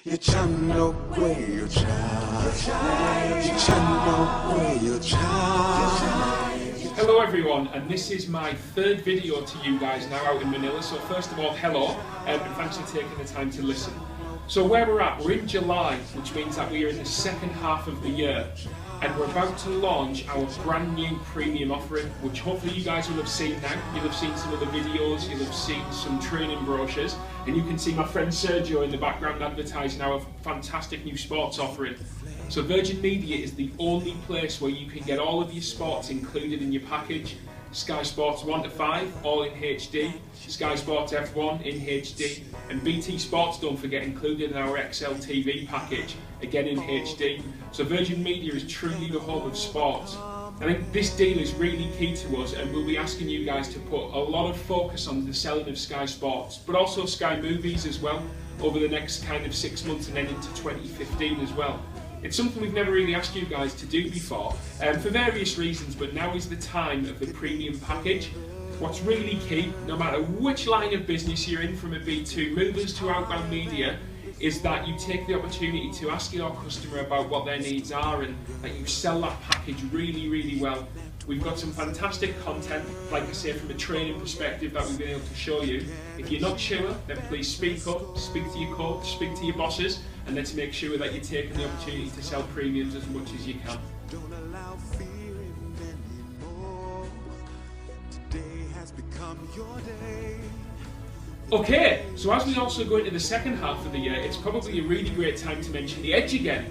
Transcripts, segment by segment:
Hello everyone, and this is my third video to you guys now out in Manila. So first of all, hello, and thanks for taking the time to listen. So where we're at, we're in July, which means that we are in the second half of the year, and we're about to launch our brand new premium offering, which hopefully you guys will have seen now. You'll have seen some of the videos, you'll have seen some training brochures, and you can see my friend Sergio in the background advertising our fantastic new sports offering. So Virgin Media is the only place where you can get all of your sports included in your package. Sky Sports 1 to 5, all in HD, Sky Sports F1 in HD, and BT Sports, don't forget, included in our XL TV package, again in HD. So Virgin Media is truly the home of sports. I think this deal is really key to us, and we'll be asking you guys to put a lot of focus on the selling of Sky Sports, but also Sky Movies as well, over the next kind of 6 months and then into 2015 as well. It's something we've never really asked you guys to do before, for various reasons, but now is the time of the premium package. What's really key, no matter which line of business you're in, from a B2 movers to outbound media, is that you take the opportunity to ask your customer about what their needs are and that you sell that package really, really well. We've got some fantastic content, like I say, from a training perspective that we've been able to show you. If you're not sure, then please speak up, speak to your coach, speak to your bosses, and let's make sure that you're taking the opportunity to sell premiums as much as you can. Don't allow fear anymore. Today has become your day. Okay, so as we also go into the second half of the year, it's probably a really great time to mention the Edge again.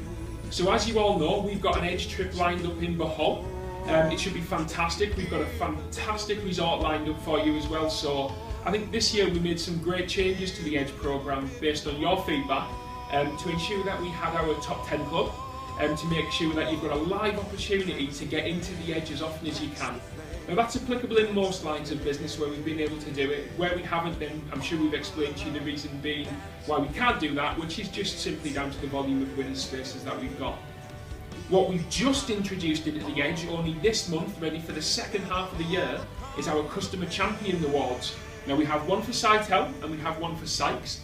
So as you all know, we've got an Edge trip lined up in Bohol. It should be fantastic. We've got a fantastic resort lined up for you as well. So I think this year we made some great changes to the Edge programme based on your feedback, to ensure that we had our top 10 club, to make sure that you've got a live opportunity to get into the Edge as often as you can. Now that's applicable in most lines of business where we've been able to do it. Where we haven't, then I'm sure we've explained to you the reason being why we can't do that, which is just simply down to the volume of winning spaces that we've got. What we've just introduced into the Edge only this month, ready for the second half of the year, is our Customer Champion Awards. Now we have one for Sitel and we have one for Sykes.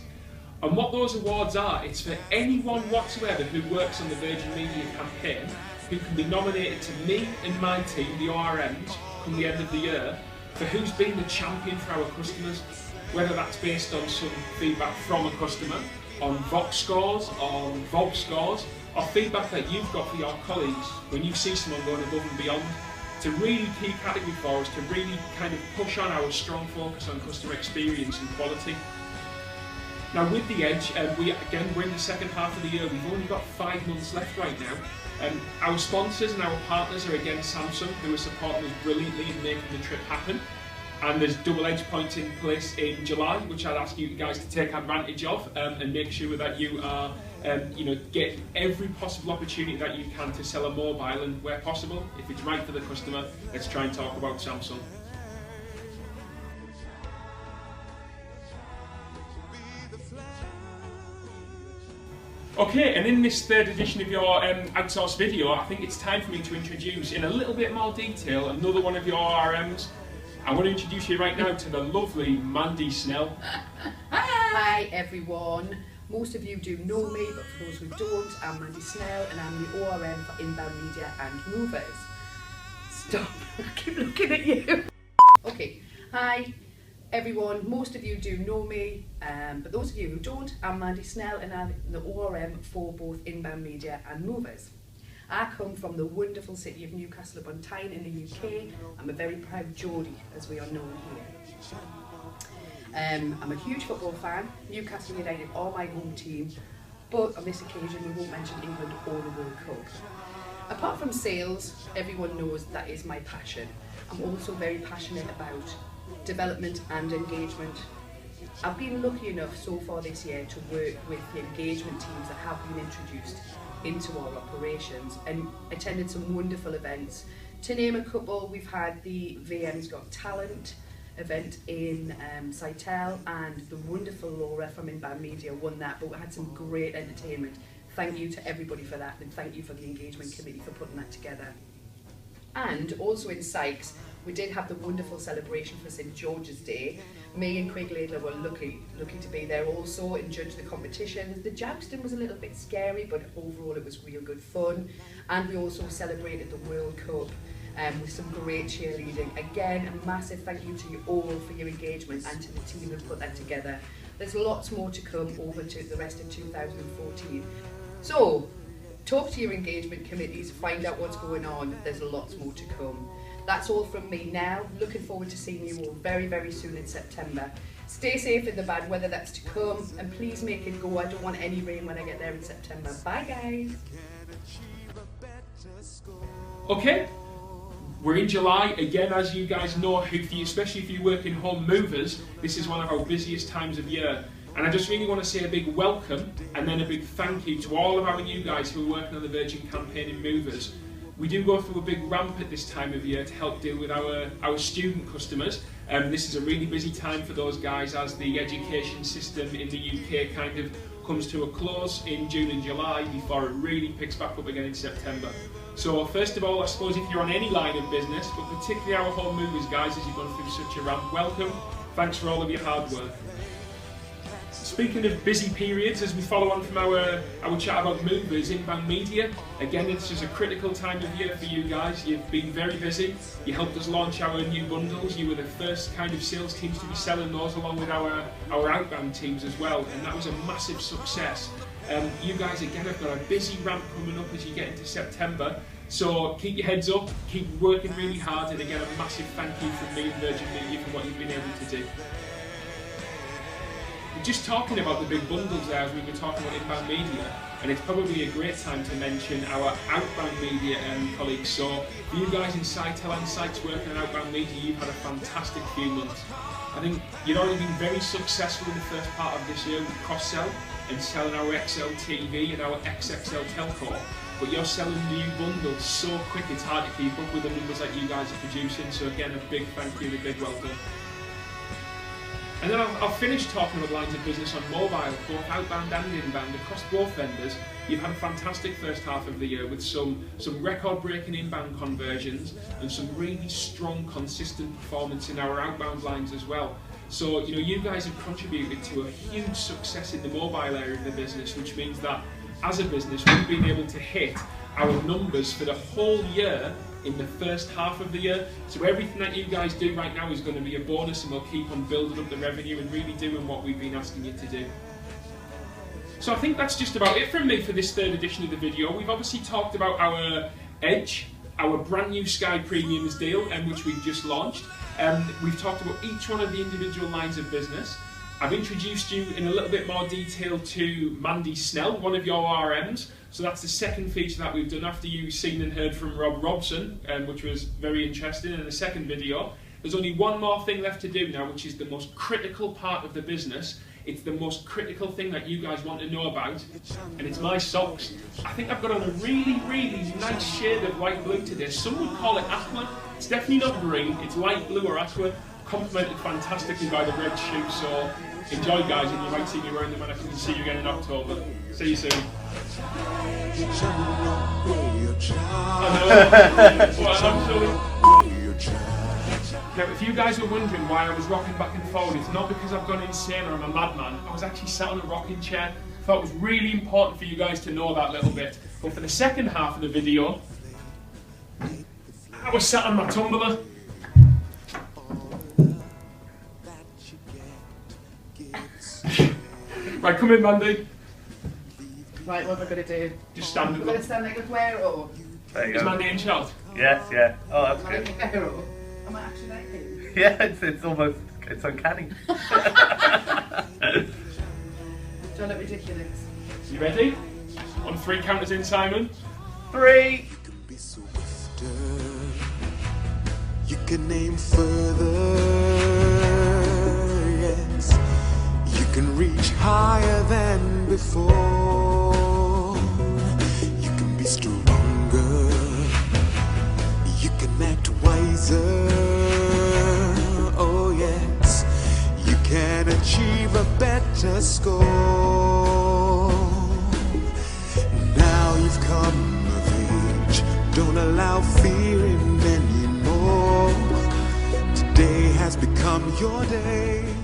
And what those awards are, it's for anyone whatsoever who works on the Virgin Media campaign who can be nominated to me and my team, the ORMs, come the end of the year, for who's been the champion for our customers, whether that's based on some feedback from a customer, on Vox scores, on Volp scores, or feedback that you've got for your colleagues when you see someone going above and beyond. It's a really key category for us to really kind of push on our strong focus on customer experience and quality. Now with the Edge, we're in the second half of the year. We've only got 5 months left right now. Our sponsors and our partners are again Samsung, who are supporting us brilliantly in making the trip happen. And there's double Edge points in place in July, which I'd ask you guys to take advantage of, and make sure that you are, get every possible opportunity that you can to sell a mobile, and where possible, if it's right for the customer, let's try and talk about Samsung. Okay, and in this third edition of your outsourced video, I think it's time for me to introduce in a little bit more detail another one of your RMs. I want to introduce you right now to the lovely Mandy Snell. Hi everyone. Most of you do know me, but for those who don't, I'm Mandy Snell and I'm the ORM for Inbound Media and Movers. Stop, I keep looking at you. Okay, hi everyone. Most of you do know me, but those of you who don't, I'm Mandy Snell and I'm the ORM for both Inbound Media and Movers. I come from the wonderful city of Newcastle upon Tyne in the UK. I'm a very proud Geordie, as we are known here. I'm a huge football fan. Newcastle United are my home team, but on this occasion we won't mention England or the World Cup. Apart from sales, everyone knows that is my passion. I'm also very passionate about development and engagement. I've been lucky enough so far this year to work with the engagement teams that have been introduced into our operations and attended some wonderful events. To name a couple, we've had the VM's Got Talent event in Sitel, and the wonderful Laura from Inbound Media won that, but we had some great entertainment. Thank you to everybody for that, and thank you for the engagement committee for putting that together. And also in Sykes, We did have the wonderful celebration for St George's Day. Me and Craig Laidler were lucky to be there also and judge the competitions. The jousting was a little bit scary, but overall it was real good fun. And we also celebrated the World Cup with some great cheerleading. Again, a massive thank you to you all for your engagement and to the team who put that together. There's lots more to come over to the rest of 2014. So, talk to your engagement committees, find out what's going on. There's lots more to come. That's all from me now. Looking forward to seeing you all very, very soon in September. Stay safe in the bad weather that's to come, and please make it go. I don't want any rain when I get there in September. Bye, guys. Okay, we're in July. Again, as you guys know, especially if you work in home movers, this is one of our busiest times of year. And I just really want to say a big welcome and then a big thank you to all of our new guys who are working on the Virgin campaign in movers. We do go through a big ramp at this time of year to help deal with our student customers. This is a really busy time for those guys as the education system in the UK kind of comes to a close in June and July before it really picks back up again in September. So first of all, I suppose if you're on any line of business, but particularly our home movers guys, as you've gone through such a ramp, welcome. Thanks for all of your hard work. Speaking of busy periods, as we follow on from our chat about movers, inbound media, again, this is a critical time of year for you guys. You've been very busy. You helped us launch our new bundles. You were the first kind of sales teams to be selling those along with our outbound teams as well, and that was a massive success. You guys again have got a busy ramp coming up as you get into September, so keep your heads up, keep working really hard, and again a massive thank you from me and Virgin Media for what you've been able to do. Just talking about the big bundles there as we were talking about inbound media, and it's probably a great time to mention our outbound media colleagues. So for you guys in Sitel and sites working on outbound media, you've had a fantastic few months. I think you've already been very successful in the first part of this year with cross-sell and selling our XL TV and our XXL telco, but you're selling new bundles so quick it's hard to keep up with the numbers that you guys are producing. So again, a big thank you and a big well done. And then I'll finish talking about lines of business on mobile, both outbound and inbound, across both vendors. You've had a fantastic first half of the year with some record-breaking inbound conversions and some really strong, consistent performance in our outbound lines as well. So, you guys have contributed to a huge success in the mobile area of the business, which means that as a business, we've been able to hit our numbers for the whole year in the first half of the year. So everything that you guys do right now is going to be a bonus, and we'll keep on building up the revenue and really doing what we've been asking you to do. So I think that's just about it from me for this third edition of the video. We've obviously talked about our Edge, our brand new Sky Premiums deal, which we've just launched. We've talked about each one of the individual lines of business. I've introduced you in a little bit more detail to Mandy Snell, one of your RMs. So that's the second feature that we've done after you've seen and heard from Rob Robson, which was very interesting in the second video. There's only one more thing left to do now, which is the most critical part of the business. It's the most critical thing that you guys want to know about, and it's my socks. I think I've got on a really, really nice shade of light blue today. Some would call it aqua. It's definitely not green, it's light blue or aqua, complemented fantastically by the red shoe. So enjoy, guys, and you might see me wearing them when I can see you again in October. See you soon. Now, if you guys were wondering why I was rocking back and forward, it's not because I've gone insane or I'm a madman. I was actually sat on a rocking chair. I thought it was really important for you guys to know that little bit. But for the second half of the video, I was sat on my tumbler. Right, come in, Mandy. Right, what am I going to do? Just stand I'm up. going to stand like a square-o. There you Is go. Mandy in charge? Yes, yeah. Oh, that's Am I good. like a square-o? Am I actually like him? Yeah, it's almost, it's uncanny. Do I look ridiculous? You ready? On 3 counters in, Simon. 3. Be swifter. You can aim further. Yes, you can reach higher than before. You can be stronger. You can act wiser. Oh yes, you can achieve a better score. Now you've come of age. Don't allow fear in anymore. from your day.